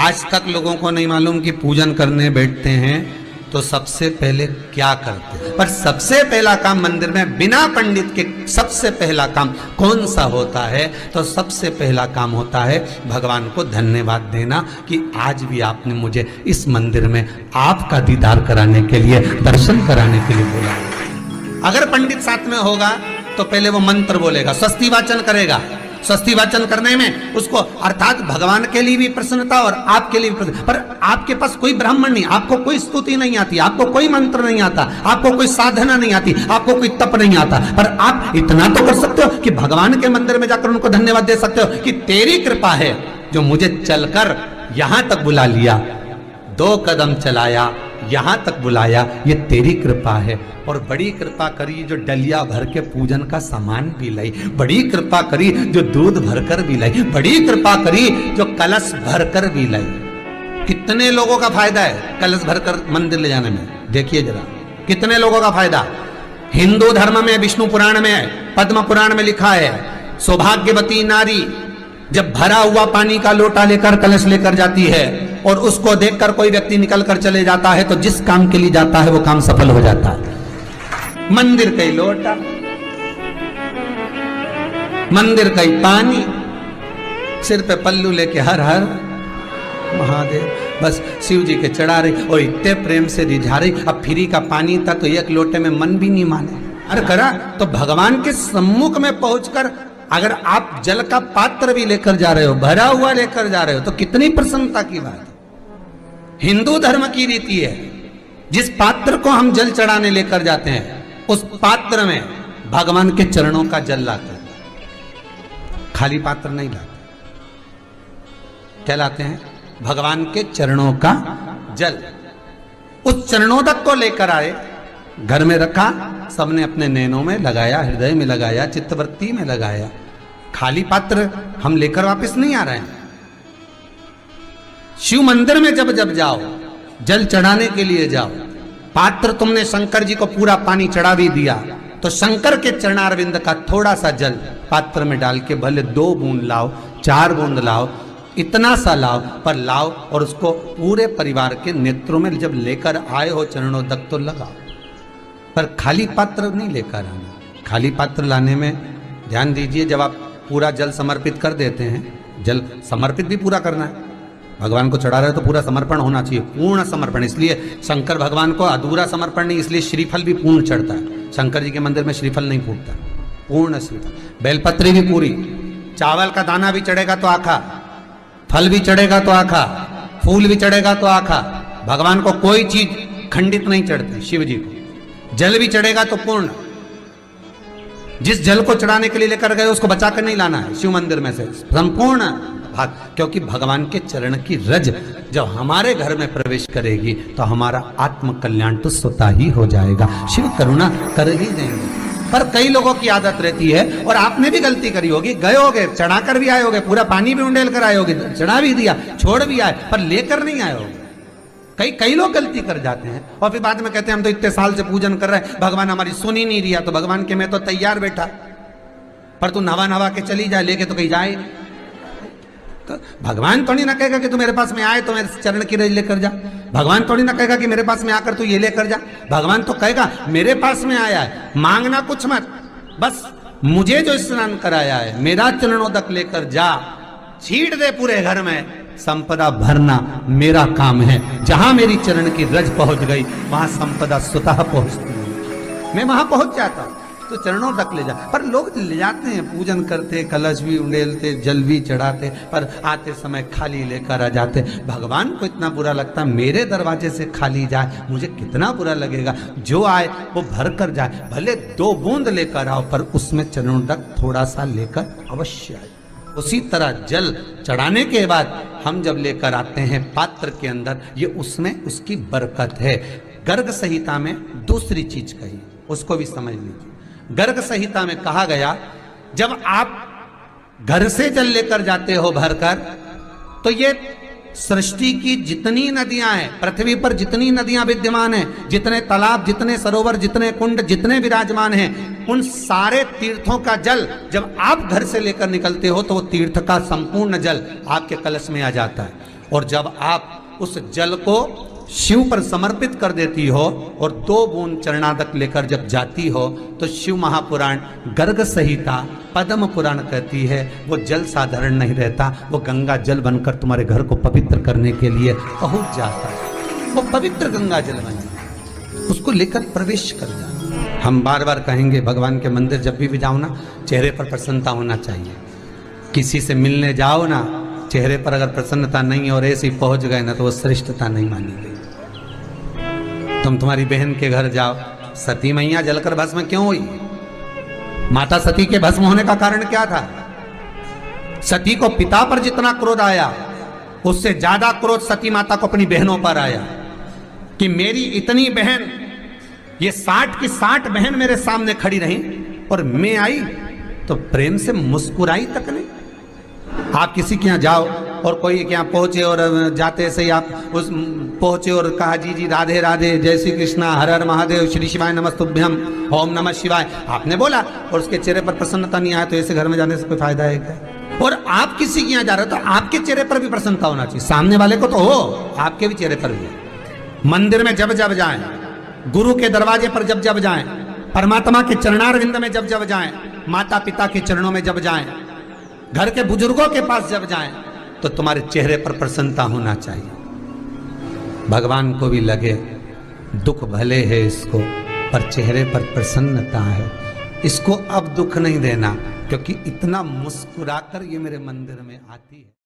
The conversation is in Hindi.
आज तक लोगों को नहीं मालूम कि पूजन करने बैठते हैं तो सबसे पहले क्या करते हैं। पर सबसे पहला काम मंदिर में बिना पंडित के सबसे पहला काम कौन सा होता है? तो सबसे पहला काम होता है भगवान को धन्यवाद देना कि आज भी आपने मुझे इस मंदिर में आपका दीदार कराने के लिए, दर्शन कराने के लिए बोला। अगर पंडित साथ में होगा तो पहले वो मंत्र बोलेगा, स्वस्ति वाचन करेगा। स्वस्ति वाचन करने में उसको अर्थात भगवान के लिए भी प्रसन्नता और आपके लिए भी प्रसन्नता। पर आपके पास कोई ब्राह्मण नहीं, आपको कोई स्तुति नहीं आती, आपको कोई मंत्र नहीं आता, आपको कोई साधना नहीं आती, आपको कोई तप नहीं आता, पर आप इतना तो कर सकते हो कि भगवान के मंदिर में जाकर उनको धन्यवाद दे सकते हो कि तेरी कृपा है जो मुझे चलकर यहां तक बुला लिया, 2 कदम चलाया, यहां तक बुलाया, ये तेरी कृपा है। और बड़ी कृपा करी जो डलिया भर के पूजन का सामान भी लाई, बड़ी कृपा करी जो दूध भरकर भी लाई, बड़ी कृपा करी जो कलश भरकर भी लाई। कितने लोगों का फायदा है कलश भरकर मंदिर ले जाने में? देखिए जरा कितने लोगों का फायदा। हिंदू धर्म में विष्णु पुराण में, पद्म पुराण में लिखा है, सौभाग्यवती नारी जब भरा हुआ पानी का लोटा लेकर कलश लेकर जाती है और उसको देखकर कोई व्यक्ति निकल कर चले जाता है तो जिस काम के लिए जाता है वो काम सफल हो जाता है। मंदिर का ही लोटा, मंदिर का ही पानी, सिर पे पल्लू लेके हर हर महादेव, बस शिव जी के चढ़ा रही और इतने प्रेम से रिझा रही। अब फ्री का पानी था तो एक लोटे में मन भी नहीं माने। अरे करा तो भगवान के सम्मुख में पहुंचकर अगर आप जल का पात्र भी लेकर जा रहे हो, भरा हुआ लेकर जा रहे हो, तो कितनी प्रसन्नता की बात है। हिंदू धर्म की रीति है, जिस पात्र को हम जल चढ़ाने लेकर जाते हैं उस पात्र में भगवान के चरणों का जल लाते हैं, खाली पात्र नहीं लाते। क्या लाते हैं? भगवान के चरणों का जल। उस चरणोदक को लेकर आए, घर में रखा, सबने अपने नैनों में लगाया, हृदय में लगाया, चित्तवृत्ति में लगाया। खाली पात्र हम लेकर वापस नहीं आ रहे हैं। शिव मंदिर में जब जब जाओ, जल चढ़ाने के लिए जाओ, पात्र तुमने शंकर जी को पूरा पानी चढ़ा भी दिया तो शंकर के चरणारविंद का थोड़ा सा जल पात्र में डाल के भले 2 बूंद लाओ, 4 बूंद लाओ, इतना सा लाओ, पर लाओ और उसको पूरे परिवार के नेत्रों में जब लेकर आए हो चरणोदक तो लगाओ। पर खाली पात्र नहीं लेकर आना। खाली पात्र लाने में ध्यान दीजिए, जब आप पूरा जल समर्पित कर देते हैं, जल समर्पित भी पूरा करना है, भगवान को चढ़ा रहे हो तो पूरा समर्पण होना चाहिए, पूर्ण समर्पण। इसलिए शंकर भगवान को अधूरा समर्पण नहीं, इसलिए श्रीफल भी पूर्ण चढ़ता है। शंकर जी के मंदिर में श्रीफल नहीं फूटता, पूर्ण श्रीफल, बेलपत्री भी पूरी, चावल का दाना भी चढ़ेगा तो आखा, फल भी चढ़ेगा तो आखा, फूल भी चढ़ेगा तो आखा। भगवान को कोई चीज खंडित नहीं चढ़ती, शिव जी को जल भी चढ़ेगा तो पूर्ण। जिस जल को चढ़ाने के लिए लेकर गए उसको बचा कर नहीं लाना है शिव मंदिर में से, संपूर्ण भाग, क्योंकि भगवान के चरण की रज जब हमारे घर में प्रवेश करेगी तो हमारा आत्म कल्याण तो स्वतः ही हो जाएगा। शिव करुणा कर ही देंगे। पर कई लोगों की आदत रहती है, और आपने भी गलती करी होगी, गए होगे, चढ़ा कर भी आए होगे, पूरा पानी भी उंडेल कर आए होगे, चढ़ा भी दिया, छोड़ भी आए, पर लेकर नहीं आए होगे। कई लोग गलती कर जाते हैं और फिर बाद में कहते हैं हम तो इतने साल से पूजन कर रहे हैं, भगवान हमारी सुन ही नहीं रिया। तो भगवान के मैं तो तैयार बैठा, पर तू नवा के चली जाए, लेके तो कहीं जाए। तो भगवान थोड़ी ना कहेगा कि तू मेरे पास में आए तो मेरे चरण की रज लेकर जा। भगवान थोड़ी ना कहेगा कि मेरे पास में आकर तू ये लेकर जा। भगवान तो कहेगा मेरे पास में आया है, मांगना कुछ मत, बस मुझे जो स्नान कराया है मेरा चरणोदक लेकर जा, छीट दे पूरे घर में, संपदा भरना मेरा काम है। जहां मेरी चरण की रज पहुंच गई वहां संपदा स्वतः पहुंचती है, मैं वहां पहुंच जाता हूं। तो चरणों तक ले जा, पर लोग ले जाते हैं, पूजन करते, कलश भी उंडेलते, जल भी चढ़ाते, पर आते समय खाली लेकर आ जाते। भगवान को इतना बुरा लगता, मेरे दरवाजे से खाली जाए, मुझे कितना बुरा लगेगा। जो आए वो भर कर जाए, भले 2 बूंद लेकर आओ, पर उसमें चरणों तक थोड़ा सा लेकर अवश्य आए। उसी तरह जल चढ़ाने के बाद हम जब लेकर आते हैं पात्र के अंदर, ये उसमें उसकी बरकत है। गर्ग संहिता में दूसरी चीज कही, उसको भी समझ लीजिए। गर्ग संहिता में कहा गया, जब आप घर से जल लेकर जाते हो भरकर, तो ये सृष्टि की जितनी नदियां हैं, पृथ्वी पर जितनी नदियां विद्यमान हैं, जितने तालाब, जितने सरोवर, जितने कुंड, जितने विराजमान हैं, उन सारे तीर्थों का जल जब आप घर से लेकर निकलते हो तो वो तीर्थ का संपूर्ण जल आपके कलश में आ जाता है। और जब आप उस जल को शिव पर समर्पित कर देती हो और 2 बूंद चरणादक लेकर जब जाती हो तो शिव महापुराण गर्ग संहिता पद्म पुराण कहती है वो जल साधारण नहीं रहता, वो गंगा जल बनकर तुम्हारे घर को पवित्र करने के लिए पहुंच जाता है। वो पवित्र गंगा जल बन जाता, उसको लेकर प्रवेश कर जाता। हम बार बार कहेंगे भगवान के मंदिर जब भी जाओ ना, चेहरे पर प्रसन्नता होना चाहिए। किसी से मिलने जाओ ना, चेहरे पर अगर प्रसन्नता नहीं और ऐसे ही पहुंच गए ना तो वो श्रेष्ठता नहीं मानी गई। तुम तुम्हारी बहन के घर जाओ, सती मैया जलकर भस्म क्यों हुई? माता सती के भस्म होने का कारण क्या था? सती को पिता पर जितना क्रोध आया उससे ज्यादा क्रोध सती माता को अपनी बहनों पर आया कि मेरी इतनी बहन, ये 60 की 60 बहन मेरे सामने खड़ी रही और मैं आई तो प्रेम से मुस्कुराई तक नहीं। आप किसी के यहाँ जाओ और कोई के यहाँ पहुंचे और जाते से ही आप उस पहुंचे और कहा जी जी राधे राधे, जय श्री कृष्णा, हर हर महादेव, श्री शिवाय नमस्तुभ्यम, ओम नमः शिवाय आपने बोला और उसके चेहरे पर प्रसन्नता नहीं आया तो ऐसे घर में जाने से कोई फायदा है क्या? और आप किसी के यहाँ जा रहे हो तो आपके चेहरे पर भी प्रसन्नता होना चाहिए, सामने वाले को तो हो, आपके भी चेहरे पर भी। मंदिर में जब जब जाएं, गुरु के दरवाजे पर जब जब जाएं, परमात्मा के चरणारविंद में जब जब जाएं, माता पिता के चरणों में जब जाएं, घर के बुजुर्गों के पास जब जाएं तो तुम्हारे चेहरे पर प्रसन्नता होना चाहिए। भगवान को भी लगे दुख भले है इसको पर चेहरे पर प्रसन्नता है, इसको अब दुख नहीं देना क्योंकि इतना मुस्कुराकर ये मेरे मंदिर में आती है।